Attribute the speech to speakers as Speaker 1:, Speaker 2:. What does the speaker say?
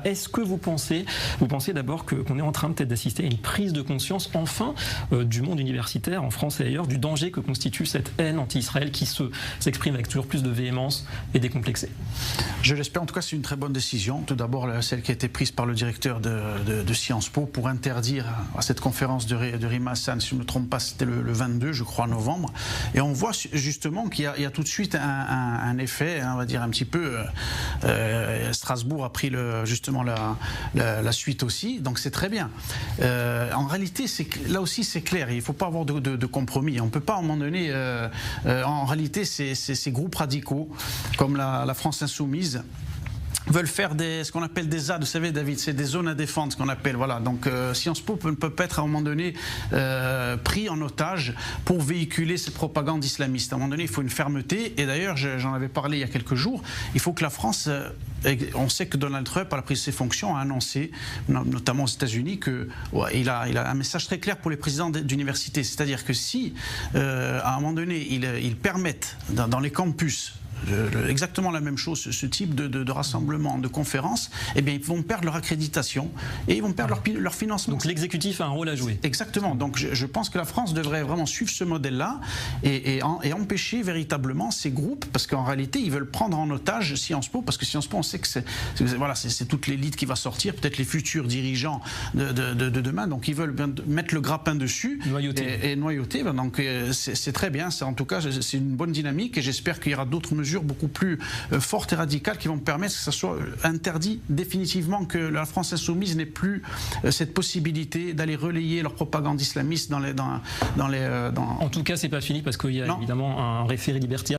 Speaker 1: Est-ce que vous pensez d'abord qu'on est en train peut-être d'assister à une prise de conscience enfin du monde universitaire en France et ailleurs, du danger que constitue cette haine anti-Israël qui s'exprime avec toujours plus de véhémence et décomplexée?
Speaker 2: Je l'espère, en tout cas c'est une très bonne décision. Tout d'abord celle qui a été prise par le directeur de Sciences Po pour interdire à cette conférence de Rima Hassan, si je ne me trompe pas c'était le 22 je crois novembre, et on voit justement qu'il y a tout de suite un effet, on va dire un petit peu, Strasbourg a pris justement la suite aussi, donc c'est très bien. En réalité là aussi c'est clair, il ne faut pas avoir de compromis, on ne peut pas à un moment donné, en réalité ces groupes radicaux comme la France Insoumise veulent faire ce qu'on appelle des ZAD, vous savez David, c'est des zones à défendre, ce qu'on appelle, voilà. Donc Sciences Po ne peut pas être à un moment donné pris en otage pour véhiculer cette propagande islamiste. À un moment donné, il faut une fermeté, et d'ailleurs, j'en avais parlé il y a quelques jours, il faut que la France, on sait que Donald Trump, à la prise de ses fonctions, a annoncé, notamment aux États-Unis, qu'il a un message très clair pour les présidents d'université, c'est-à-dire que si, à un moment donné, ils permettent dans les campus exactement la même chose, ce type de rassemblement, de conférences, eh bien ils vont perdre leur accréditation et ils vont perdre leur financement.
Speaker 1: Donc l'exécutif a un rôle à jouer.
Speaker 2: Exactement, donc je pense que la France devrait vraiment suivre ce modèle-là et empêcher véritablement ces groupes, parce qu'en réalité ils veulent prendre en otage Sciences Po, parce que Sciences Po on sait que c'est toute l'élite qui va sortir, peut-être les futurs dirigeants de demain, donc ils veulent mettre le grappin dessus et noyauter, donc c'est très bien, en tout cas c'est une bonne dynamique et j'espère qu'il y aura d'autres mesures beaucoup plus fortes et radicales qui vont permettre que ça soit interdit définitivement, que la France Insoumise n'ait plus cette possibilité d'aller relayer leur propagande islamiste dans les...
Speaker 1: En tout cas, c'est pas fini parce qu'il y a évidemment un référé libertaire